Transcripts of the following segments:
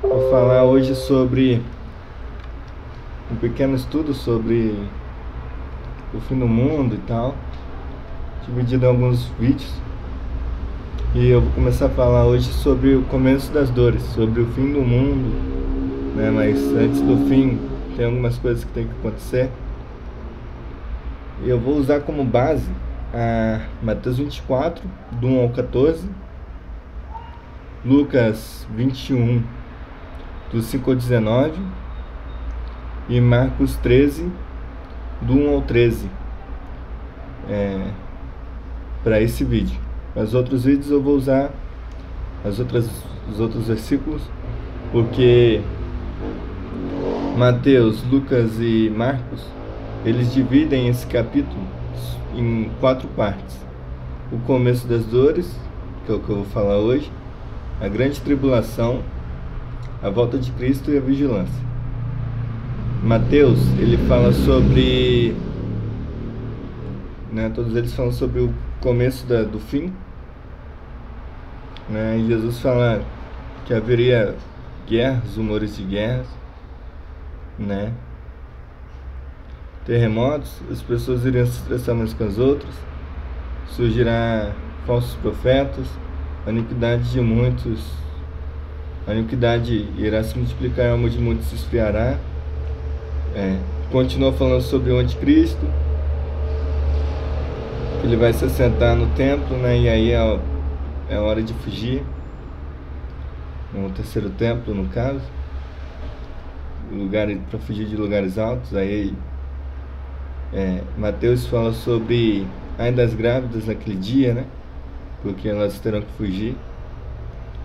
Vou falar hoje sobre um pequeno estudo sobre o fim do mundo e tal, dividido em alguns vídeos. E eu vou começar a falar hoje sobre o começo das dores, sobre o fim do mundo, né? Mas antes do fim tem algumas coisas que tem que acontecer. E eu vou usar como base Mateus 24, do 1 ao 14, Lucas 21, do 5 ao 19, e Marcos 13, do 1 ao 13, para esse vídeo. Nos outros vídeos eu vou usar os outros versículos, porque Mateus, Lucas e Marcos, eles dividem esse capítulo em 4 partes: o começo das dores, que é o que eu vou falar hoje, a grande tribulação, a volta de Cristo e a vigilância. Mateus, ele fala sobre, todos eles falam sobre o começo do fim, e Jesus fala que haveria guerras, rumores de guerras, terremotos, as pessoas iriam se estressar umas com as outras, surgirá falsos profetas, a iniquidade de muitos, a iniquidade irá se multiplicar, a alma de muitos se esfriará. Continua falando sobre o anticristo, que ele vai se assentar no templo, e aí é hora de fugir, no terceiro templo, no caso, lugar para fugir de lugares altos. Aí Mateus fala sobre ai das grávidas naquele dia, porque elas terão que fugir.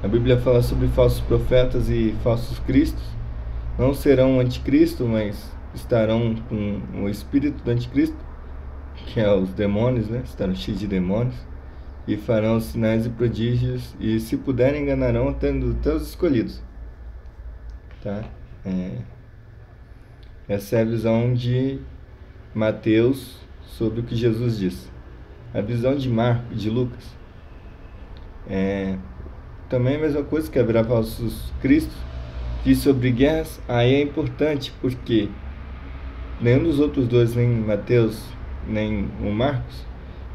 A Bíblia fala sobre falsos profetas e falsos cristos. Não serão anticristo, mas estarão com o espírito do anticristo, que é os demônios, estarão cheios de demônios, e farão sinais e prodígios, e se puderem enganarão até os escolhidos. Essa é a visão de Mateus sobre o que Jesus disse. A visão de Lucas também a mesma coisa, que haverá falsos cristos. Diz sobre guerras. Aí é importante, porque nenhum dos outros dois, nem Mateus nem o Marcos,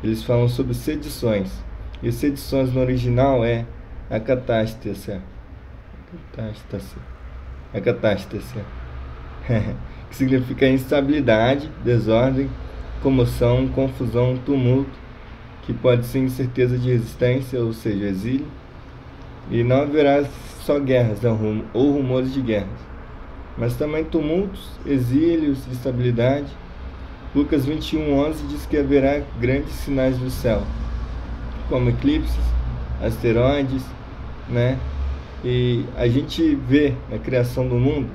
eles falam sobre sedições. E sedições no original é a catástase, que significa instabilidade, desordem, comoção, confusão, tumulto, que pode ser incerteza de resistência, ou seja, exílio. E não haverá só guerras ou rumores de guerras, mas também tumultos, exílios, instabilidade. Lucas 21:11 diz que haverá grandes sinais do céu, como eclipses, asteroides, E a gente vê na criação do mundo,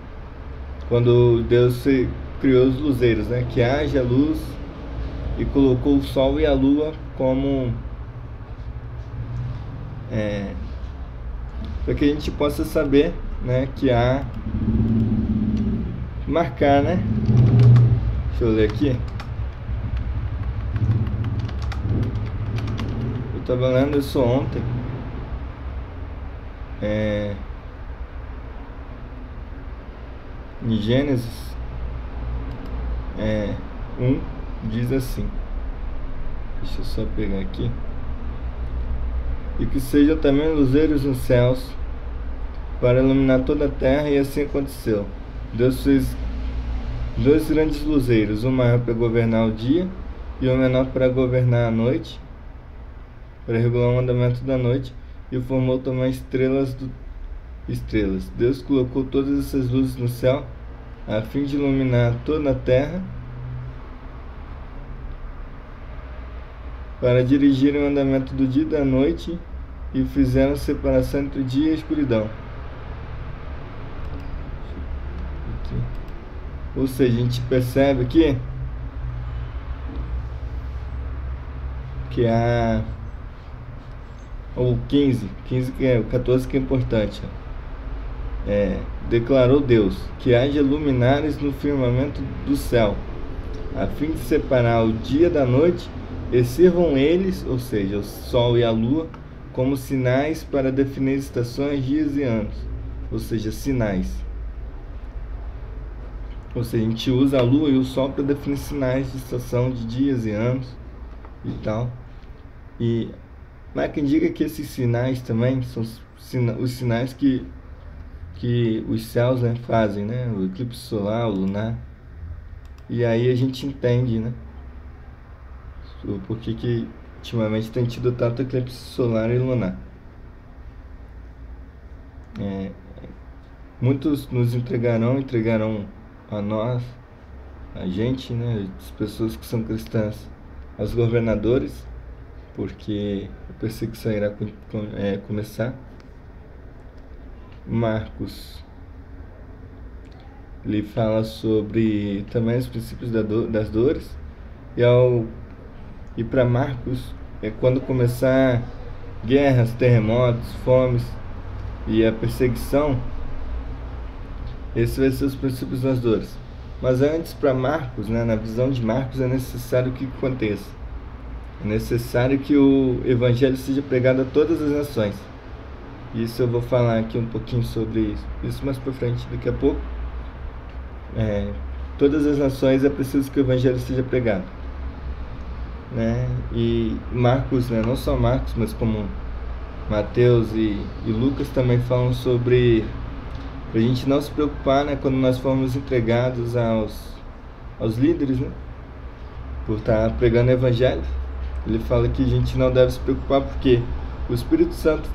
quando Deus criou os luzeiros, que haja luz, e colocou o sol e a lua como para que a gente possa saber, que há marcar, Deixa eu ler aqui. Eu estava lendo isso ontem. Em Gênesis 1 diz assim. Deixa eu só pegar aqui. E que sejam também luzeiros nos céus, para iluminar toda a terra, e assim aconteceu. Deus fez 2 grandes luzeiros, um maior para governar o dia e um menor para governar a noite, para regular o andamento da noite, e formou também estrelas. Deus colocou todas essas luzes no céu, a fim de iluminar toda a terra, para dirigirem o andamento do dia e da noite, e fizeram separação entre o dia e a escuridão. Ou seja, a gente percebe aqui que há o 15, que é o 14, que é importante. Declarou Deus que haja luminares no firmamento do céu, a fim de separar o dia da noite, e sirvam eles, ou seja, o sol e a lua, como sinais para definir estações, dias e anos. ou seja, sinais. Ou seja, a gente usa a lua e o sol para definir sinais de estação, de dias e anos e tal. E mas quem diga que esses sinais também são os sinais que os céus, né, fazem, né? O eclipse solar, o lunar. E aí a gente entende, né? O porquê que ultimamente tem tido tanto eclipse solar e lunar. Muitos nos entregarão a nós, a gente, né, as pessoas que são cristãs, aos governadores, porque a perseguição irá começar. Marcos, ele fala sobre também os princípios das dores, e para Marcos é quando começar guerras, terremotos, fomes e a perseguição. Esse vai ser os princípios das dores. Mas antes, para Marcos, né, na visão de Marcos, é necessário que aconteça. É necessário que o evangelho seja pregado a todas as nações. Isso eu vou falar aqui um pouquinho sobre isso mais para frente, daqui a pouco. Todas as nações é preciso que o evangelho seja pregado, né? E Marcos, né, não só Marcos, mas como Mateus e Lucas também falam sobre a gente não se preocupar, né, quando nós formos entregados aos líderes, né, por estar pregando o evangelho. Ele fala que a gente não deve se preocupar porque o Espírito Santo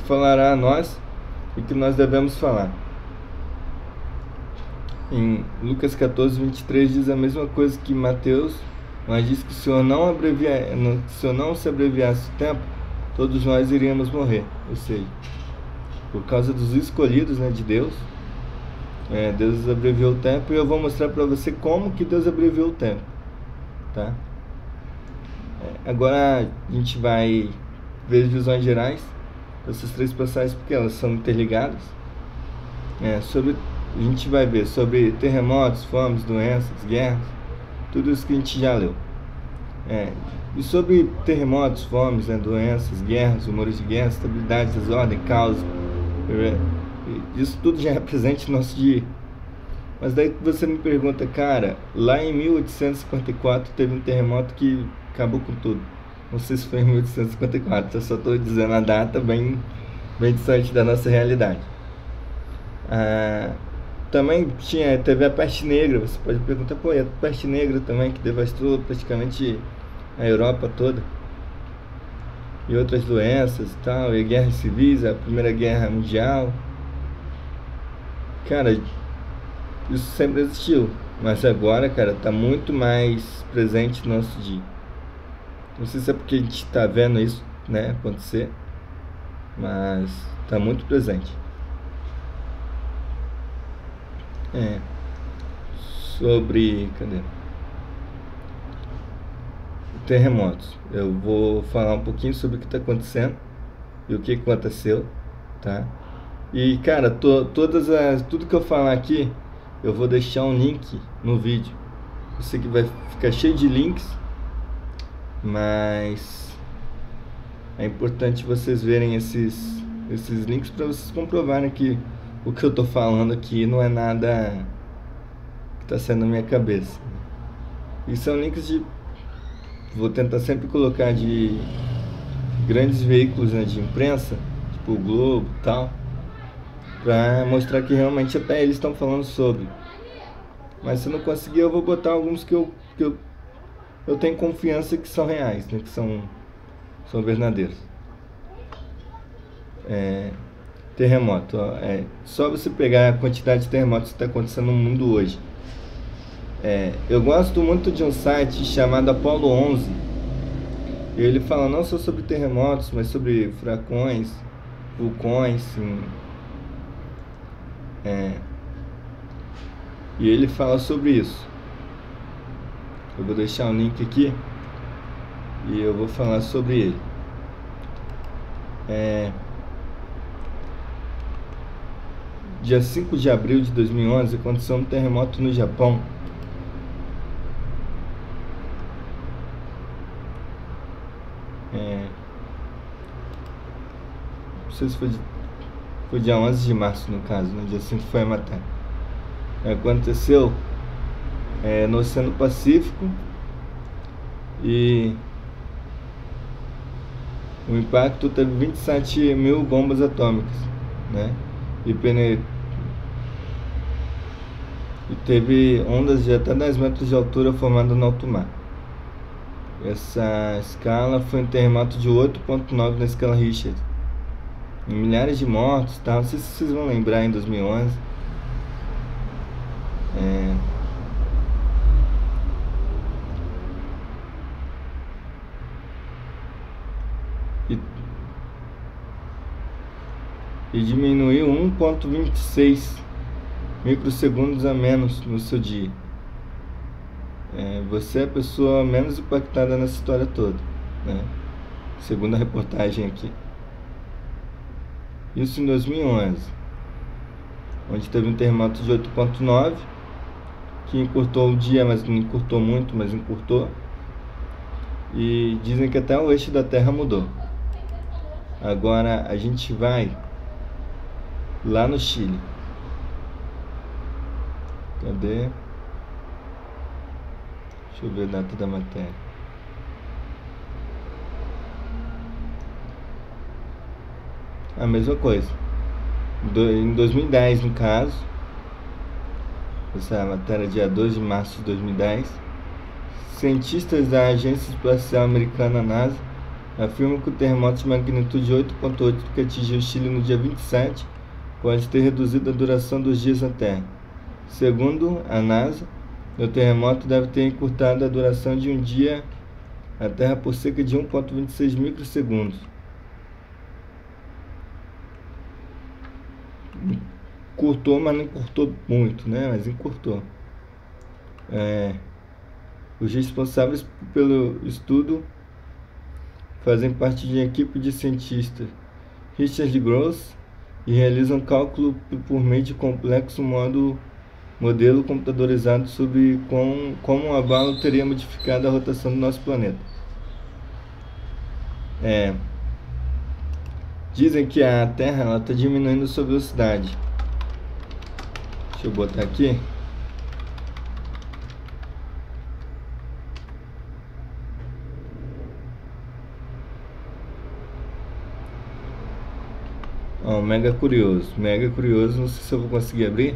falará a nós e que nós devemos falar. Em Lucas 14, 23 diz a mesma coisa que Mateus, mas diz que se o Senhor não se abreviasse o tempo, todos nós iríamos morrer. Ou seja, por causa dos escolhidos, né, de Deus, Deus abreviou o tempo, e eu vou mostrar para você como que Deus abreviou o tempo, tá? Agora a gente vai ver visões gerais dessas três passagens, porque elas são interligadas. A gente vai ver sobre terremotos, fomes, doenças, guerras, tudo isso que a gente já leu. E sobre terremotos, fomes, né, doenças, guerras, rumores de guerra, estabilidade, desordem, caos, isso tudo já é presente no nosso dia. Mas daí você me pergunta, cara, lá em 1854 teve um terremoto que acabou com tudo. Não sei se foi em 1854, eu só estou dizendo a data bem distante da nossa realidade. Também teve a peste negra. Você pode perguntar, e a peste negra também, que devastou praticamente a Europa toda, e outras doenças e tal, e guerras civis, a Primeira Guerra Mundial. Cara, isso sempre existiu, mas agora, cara, tá muito mais presente no nosso dia. Não sei se é porque a gente tá vendo isso, né, acontecer, mas tá muito presente. Sobre terremotos, eu vou falar um pouquinho sobre o que está acontecendo e o que aconteceu, tá? E cara, tudo que eu falar aqui, eu vou deixar um link no vídeo. Eu sei que vai ficar cheio de links, mas é importante vocês verem esses links para vocês comprovarem que o que eu tô falando aqui não é nada que tá saindo na minha cabeça. E são links vou tentar sempre colocar de grandes veículos, né, de imprensa, tipo o Globo e tal, pra mostrar que realmente até eles estão falando sobre. Mas se eu não conseguir, eu vou botar alguns que eu tenho confiança que são reais, né, que são verdadeiros. Terremoto, só você pegar a quantidade de terremotos que está acontecendo no mundo hoje. Eu gosto muito de um site chamado Apollo 11. Ele fala não só sobre terremotos, mas sobre furacões, vulcões, e ele fala sobre isso. Eu vou deixar um link aqui e eu vou falar sobre ele. Dia 5 de abril de 2011 aconteceu um terremoto no Japão. Não sei se foi Foi dia 11 de março, no caso, no dia 5 foi a matéria. Aconteceu no Oceano Pacífico, e o impacto teve 27 mil bombas atômicas, né? E teve ondas de até 10 metros de altura formadas no alto mar. Essa escala foi um terremoto de 8,9 na escala Richter. E milhares de mortos, tá? Não sei se vocês vão lembrar, em 2011. E diminuiu 1,26 microsegundos a menos no seu dia. Você é a pessoa menos impactada nessa história toda, né? Segundo a reportagem aqui. Isso em 2011, onde teve um terremoto de 8,9, que encurtou o dia, mas não encurtou muito, mas encurtou. E dizem que até o eixo da Terra mudou. Agora a gente vai lá no Chile. Cadê? Deixa eu ver a data da matéria. A mesma coisa. Em 2010, no caso, essa matéria é dia 2 de março de 2010, cientistas da Agência Espacial Americana, NASA, afirmam que o terremoto de magnitude 8,8 que atingiu o Chile no dia 27 pode ter reduzido a duração dos dias na Terra. Segundo a NASA, o terremoto deve ter encurtado a duração de um dia na Terra por cerca de 1,26 microsegundos. Curtou, mas não encurtou muito, né? Mas encurtou. Os responsáveis pelo estudo fazem parte de uma equipe de cientistas Richard Gross e realizam cálculo por meio de complexo modelo computadorizado sobre como um abalo teria modificado a rotação do nosso planeta. Dizem que a Terra está diminuindo sua velocidade. Deixa eu botar aqui. Mega curioso. Mega curioso, não sei se eu vou conseguir abrir.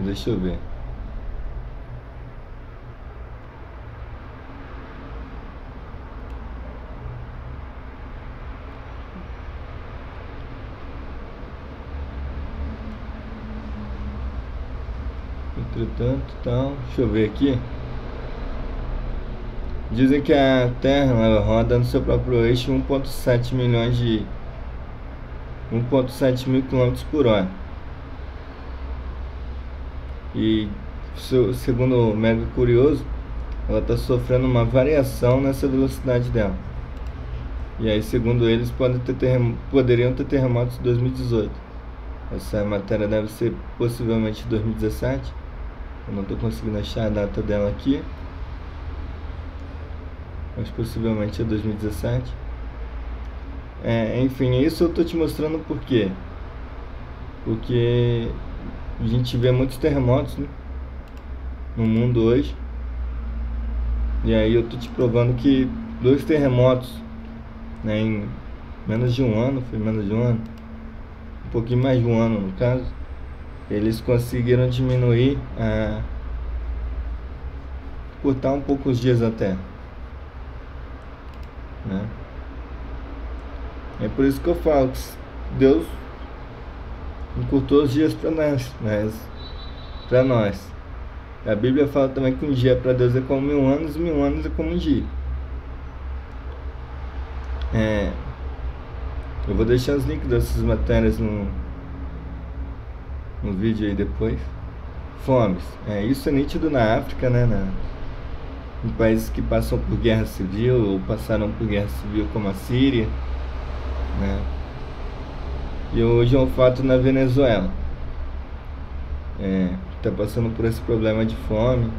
Deixa eu ver. Entretanto, então, deixa eu ver aqui. Dizem que a Terra ela roda no seu próprio eixo 1,7 mil quilômetros por hora. E segundo o Mega Curioso, ela está sofrendo uma variação nessa velocidade dela. E aí, segundo eles, poderiam ter terremotos em 2018. Essa matéria deve ser possivelmente 2017. Eu não estou conseguindo achar a data dela aqui, mas possivelmente é 2017. Enfim, isso eu estou te mostrando por quê? Porque a gente vê muitos terremotos, né, no mundo hoje. E aí eu estou te provando que 2 terremotos, né, em menos de um ano, foi menos de um ano, um pouquinho mais de um ano no caso, eles conseguiram diminuir, cortar um pouco os dias da Terra, né? É por isso que eu falo que Deus encurtou os dias para nós, para nós. A Bíblia fala também que um dia para Deus é como 1000 anos, e 1000 anos é como um dia. Eu vou deixar os links dessas matérias no vídeo aí depois. Fomes. Isso é nítido na África, né? Em países que passam por guerra civil ou passaram por guerra civil, como a Síria, né? E hoje é um fato na Venezuela. Está passando por esse problema de fome.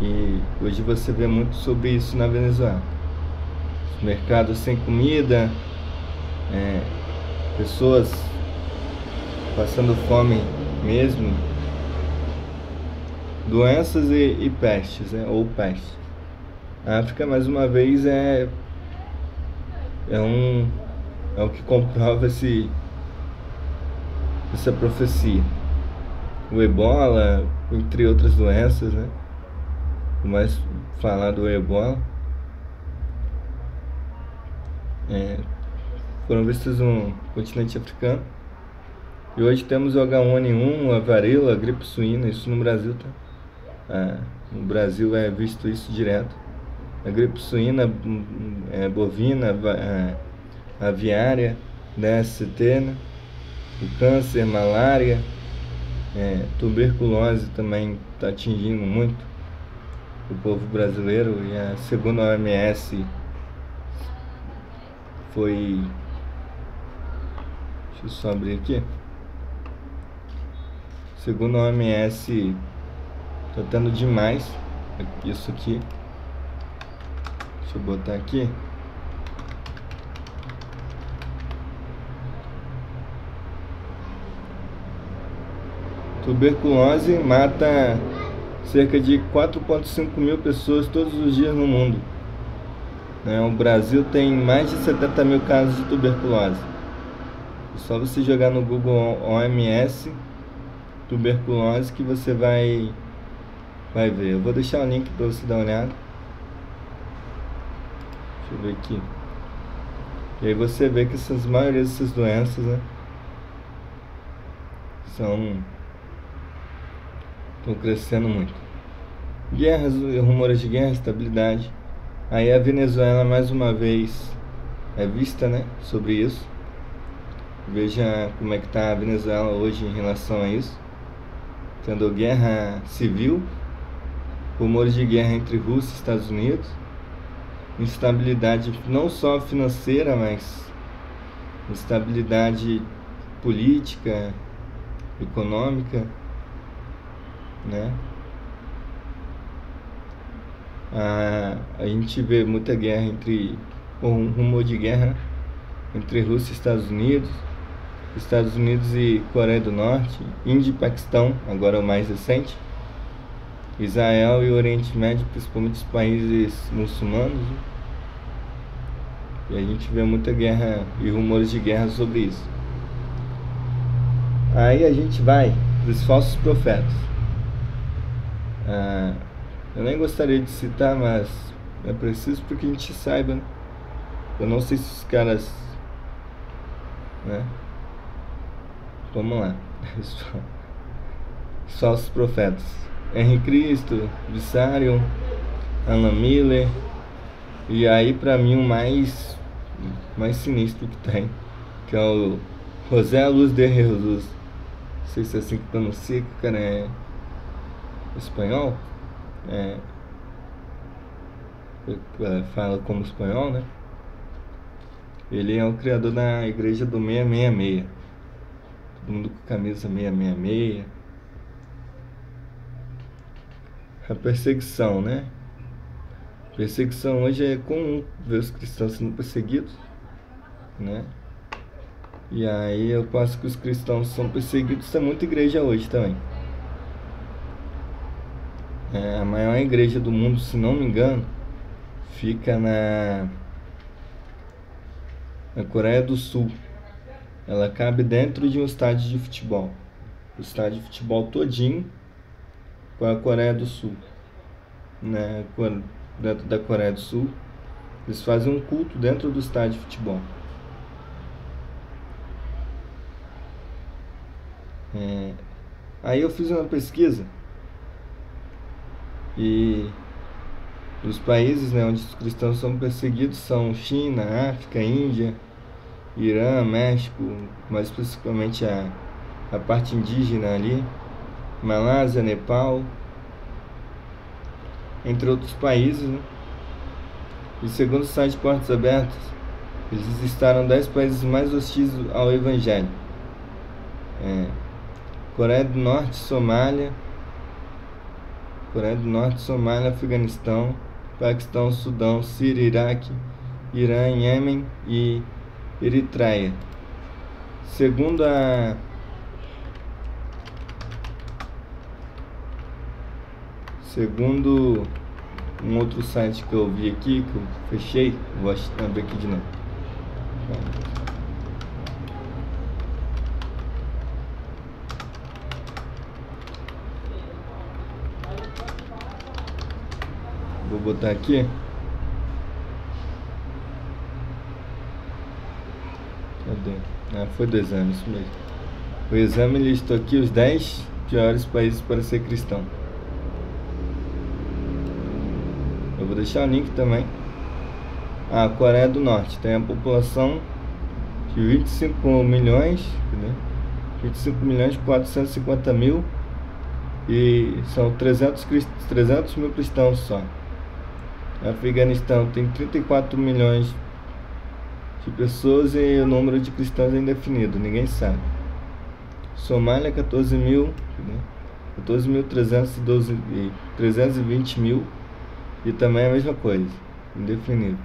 E hoje você vê muito sobre isso na Venezuela. Os mercados sem comida, pessoas passando fome mesmo, doenças e pestes, né? Ou peste. A África, mais uma vez, é o que comprova essa profecia. O ebola, entre outras doenças, né? O mais falado do ebola, foram vistas no continente africano. E hoje temos o H1N1, a varíola, a gripe suína, isso no Brasil, tá? No Brasil é visto isso direto. A gripe suína, bovina, aviária, DST, né? O câncer, malária, tuberculose também está atingindo muito o povo brasileiro, e a segunda OMS foi... Deixa eu só abrir aqui. Segundo a OMS, está tendo demais isso aqui. Deixa eu botar aqui. Tuberculose mata cerca de 4,5 mil pessoas todos os dias no mundo. O Brasil tem mais de 70 mil casos de tuberculose. É só você jogar no Google OMS tuberculose que você vai ver. Eu vou deixar o link para você dar uma olhada. Deixa eu ver aqui. E aí você vê que a maioria dessas doenças, né, estão crescendo muito. Guerras, rumores de guerra, estabilidade. Aí a Venezuela mais uma vez é vista, né, sobre isso. Veja como é que está a Venezuela hoje em relação a isso. Tendo guerra civil, rumores de guerra entre Rússia e Estados Unidos, instabilidade não só financeira, mas instabilidade política, econômica, né? A gente vê muita guerra rumor de guerra entre Rússia e Estados Unidos e Coreia do Norte, Índia e Paquistão, agora o mais recente, Israel e o Oriente Médio, principalmente os países muçulmanos, né? E a gente vê muita guerra e rumores de guerra sobre isso. Aí a gente vai dos falsos profetas. Eu nem gostaria de citar, mas é preciso para que a gente saiba, né? Eu não sei se os caras, né? Vamos lá. Os falsos profetas: Henri Cristo, Vissarion, Alan Miller. E aí pra mim o mais sinistro que tem, que é o José Luz de Jesus. Não sei se é assim que pronuncia, que o cara é espanhol, fala como espanhol, né? Ele é o criador da igreja do 666. Todo mundo com camisa 666. A perseguição, né? Perseguição hoje é comum ver os cristãos sendo perseguidos, né? E aí eu passo que os cristãos são perseguidos, tem muita igreja hoje também. A maior igreja do mundo, se não me engano, fica na Coreia do Sul. Ela cabe dentro de um estádio de futebol. O estádio de futebol todinho com a Coreia do Sul, né? Dentro da Coreia do Sul, eles fazem um culto dentro do estádio de futebol. Aí eu fiz uma pesquisa e os países, né, onde os cristãos são perseguidos são China, África, Índia, Irã, México, mais especificamente a parte indígena ali, Malásia, Nepal, entre outros países, né? E segundo o site Portas Abertas, eles listaram 10 países mais hostis ao Evangelho. Coreia do Norte, Somália, Afeganistão, Paquistão, Sudão, Síria, Iraque, Irã, Iêmen e Eritreia. Segundo um outro site que eu vi aqui, que eu fechei, vou abrir aqui de novo. Vou botar aqui. Cadê? Ah, foi do exame, isso mesmo. O exame listou aqui os 10 piores países para ser cristão. Eu vou deixar o link também. A Coreia do Norte tem a população de 25 milhões, né? 25 milhões 450 mil, e são 300 mil cristãos só. O Afeganistão tem 34 milhões de pessoas e o número de cristãos é indefinido, ninguém sabe. Somália 320 mil, e também é a mesma coisa, indefinido.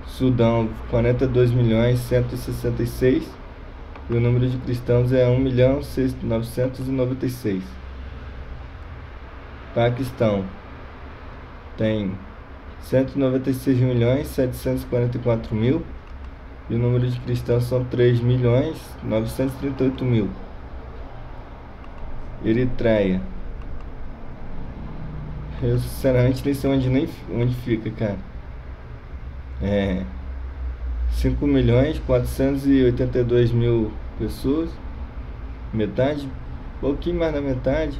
Sudão 42 milhões 166, e o número de cristãos é 1.996. Paquistão tem 196 milhões 744 mil, e o número de cristãos são 3 milhões 938 mil. Eritreia, eu sinceramente nem sei onde fica, cara. 5 milhões 482 mil pessoas, metade, um pouquinho mais da metade,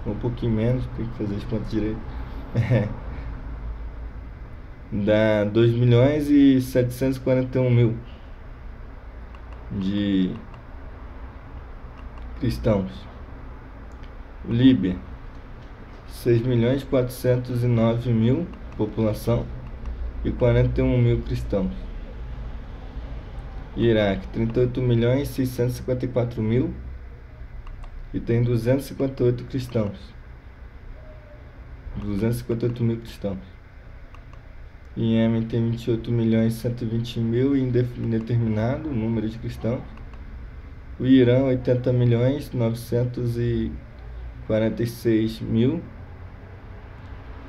ou um pouquinho menos, tem que fazer as contas direito. Dá 2 milhões e 741 mil de cristãos. Líbia, 6 milhões 409 mil população e 41 mil cristãos. Iraque, 38 milhões 654 mil e tem 258 cristãos. 258 mil cristãos. Iêmen tem 28 milhões 120 mil e indeterminado o número de cristãos. O Irã, 80 milhões 946 mil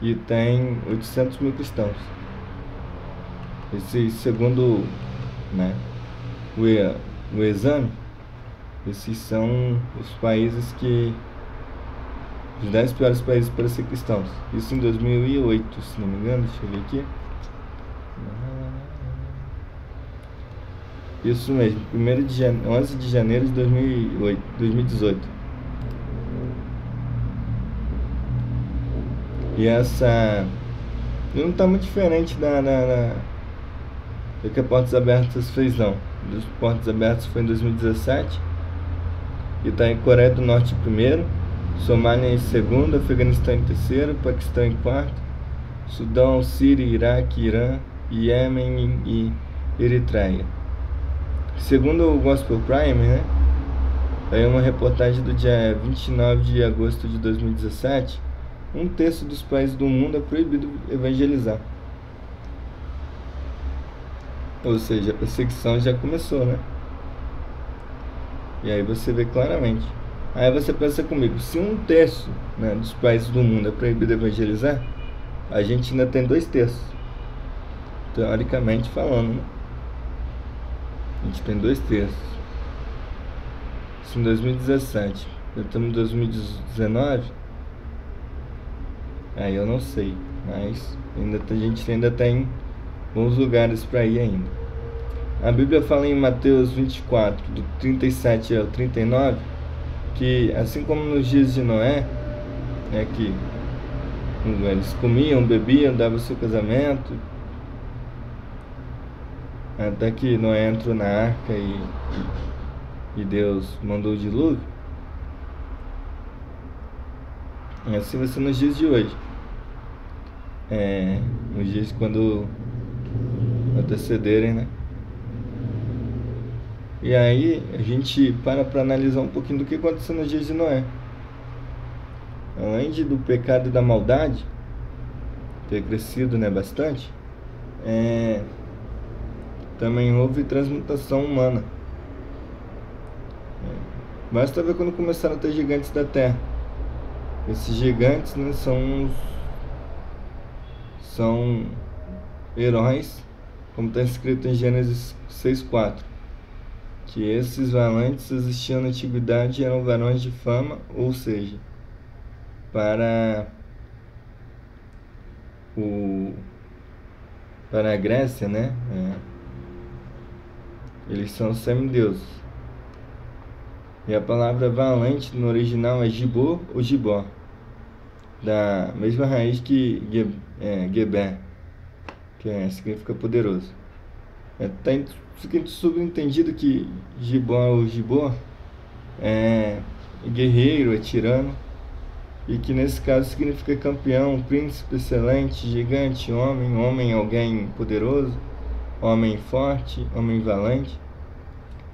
e tem 800 mil cristãos. Esse, segundo, né, o exame, esses são os países os 10 piores países para ser cristãos. Isso em 2008, se não me engano, deixa eu ver aqui. Isso mesmo, 11 de janeiro de 2018. E essa não está muito diferente do que a Portas Abertas fez, não. Dos Portas Abertas foi em 2017 e está em Coreia do Norte em primeiro, Somália em segundo, Afeganistão em terceiro, Paquistão em quarto, Sudão, Síria, Iraque, Irã, Iêmen e Eritreia. Segundo o Gospel Prime, né, aí uma reportagem do dia 29 de agosto de 2017, um terço dos países do mundo é proibido evangelizar. Ou seja, a perseguição já começou, né? E aí você vê claramente. Aí você pensa comigo, se um terço, né, dos países do mundo é proibido evangelizar, a gente ainda tem 2/3, teoricamente falando, né? A gente tem 2/3. Isso em 2017. Já estamos em 2019. Aí eu não sei, mas a gente ainda tem bons lugares para ir ainda. A Bíblia fala em Mateus 24, do 37 ao 39, que assim como nos dias de Noé, né, que eles comiam, bebiam, davam seu casamento, até que Noé entrou na arca e Deus mandou o dilúvio. Assim vai ser nos dias de hoje. Nos dias quando antecederem, né? E aí a gente para analisar um pouquinho do que aconteceu nos dias de Noé. Além do pecado e da maldade ter crescido, né, bastante, também houve transmutação humana. Basta ver quando começaram a ter gigantes da terra. Esses gigantes, né, são heróis, como está escrito em Gênesis 6:4, que esses valentes existiam na antiguidade e eram varões de fama, ou seja, para para a Grécia, né? Eles são semideuses. E a palavra valente no original é gibor ou gibor, da mesma raiz que geber, que significa poderoso. Fica subentendido que gibor ou gibor é guerreiro, é tirano, e que nesse caso significa campeão, príncipe, excelente, gigante, homem, alguém poderoso, homem forte, homem valente.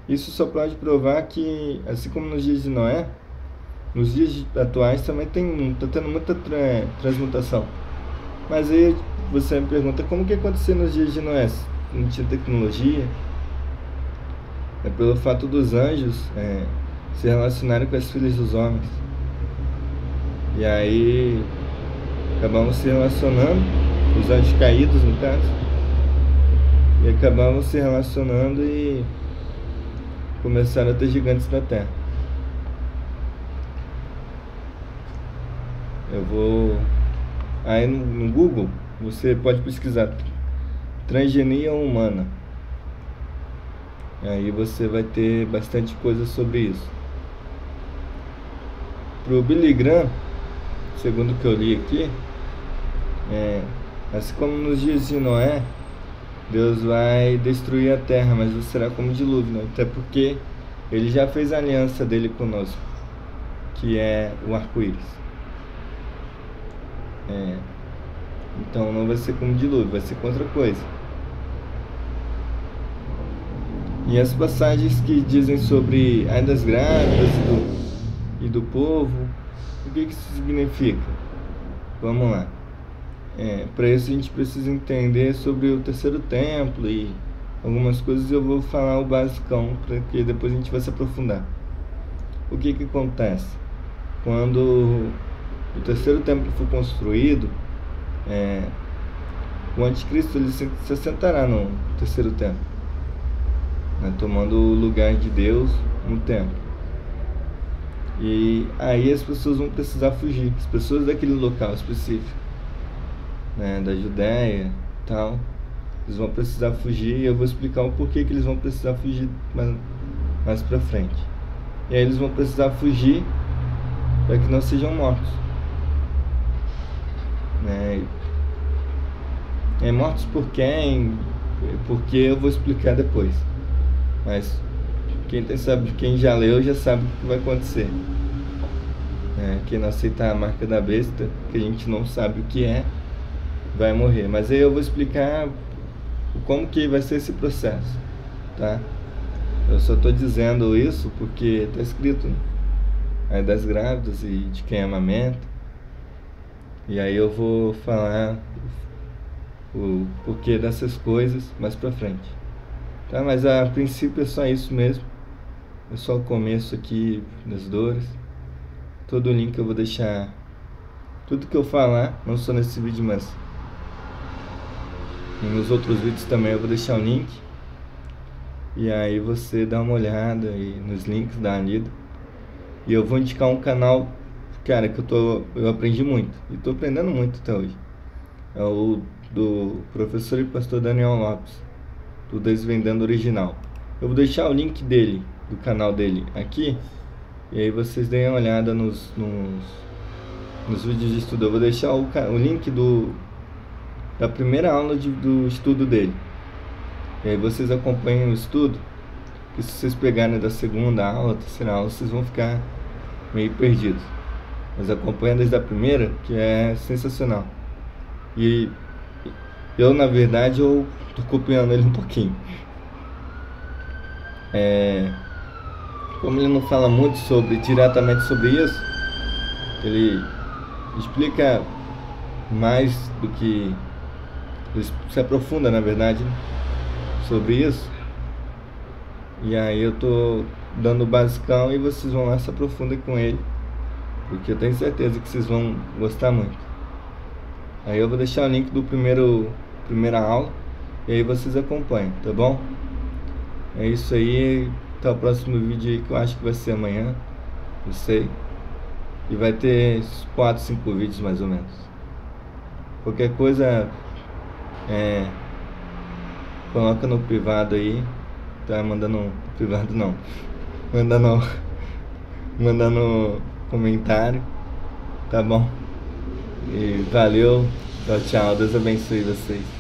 Isso só pode provar que, assim como nos dias de Noé, nos dias atuais também está tendo muita transmutação. Mas aí você me pergunta, como que aconteceu nos dias de Noé? Não tinha tecnologia? É pelo fato dos anjos se relacionarem com as filhas dos homens. E aí acabamos se relacionando, os anjos caídos no caso, e acabamos se relacionando e começaram a ter gigantes da terra. Eu vou... Aí no Google você pode pesquisar transgenia humana. Aí você vai ter bastante coisa sobre isso. Pro Billy Graham, segundo o que eu li aqui, assim como nos dias de Noé, Deus vai destruir a terra, mas não será como dilúvio, né? Até porque ele já fez a aliança dele conosco, que é o arco-íris. Então não vai ser como dilúvio, vai ser com outra coisa. E as passagens que dizem sobre ai das grávidas e do povo, o que isso significa? Vamos lá. Para isso a gente precisa entender sobre o terceiro templo e algumas coisas. Eu vou falar o basicão, porque depois a gente vai se aprofundar. O que acontece? Quando o terceiro templo for construído, o anticristo ele se assentará no terceiro templo, né, tomando o lugar de Deus no templo. E aí as pessoas vão precisar fugir, as pessoas daquele local específico, né, da Judéia e tal, eles vão precisar fugir, e eu vou explicar o porquê que eles vão precisar fugir mais pra frente. E aí eles vão precisar fugir para que não sejam mortos, né? Mortos por quem? Porque eu vou explicar depois. Mas quem já leu já sabe o que vai acontecer. Quem não aceitar a marca da besta, que a gente não sabe o que é, vai morrer. Mas aí eu vou explicar como que vai ser esse processo, tá? Eu só estou dizendo isso porque está escrito, né? Aí das grávidas e de quem amamenta. E aí eu vou falar o porquê dessas coisas mais pra frente, tá? Mas a princípio é só isso mesmo. É só o começo aqui das dores. Todo o link eu vou deixar, tudo que eu falar, não só nesse vídeo, mas nos outros vídeos também eu vou deixar o link. E aí você dá uma olhada e nos links, dá uma lida. E eu vou indicar um canal, cara, que eu aprendi muito, e tô aprendendo muito até hoje. É o do professor e pastor Daniel Lopes, do Desvendando Original. Eu vou deixar o link dele, do canal dele aqui, e aí vocês deem uma olhada nos vídeos de estudo. Eu vou deixar o link da primeira aula do estudo dele. E aí vocês acompanham o estudo, que se vocês pegarem da segunda aula, terceira aula, vocês vão ficar meio perdidos. Mas acompanha desde a primeira, que é sensacional. E eu, na verdade, eu tô copiando ele um pouquinho. Como ele não fala muito diretamente sobre isso, ele explica mais do que... Ele se aprofunda, na verdade, sobre isso. E aí eu tô dando o basicão, e vocês vão lá se aprofundar com ele, porque eu tenho certeza que vocês vão gostar muito. Aí eu vou deixar o link do primeira aula, e aí vocês acompanham, tá bom? É isso aí, até o próximo vídeo aí, que eu acho que vai ser amanhã, não sei. E vai ter 4, 5 vídeos mais ou menos. Qualquer coisa, coloca no privado aí. Tá mandando privado não. Mandando comentário, tá bom? E valeu, tchau, tchau. Deus abençoe vocês.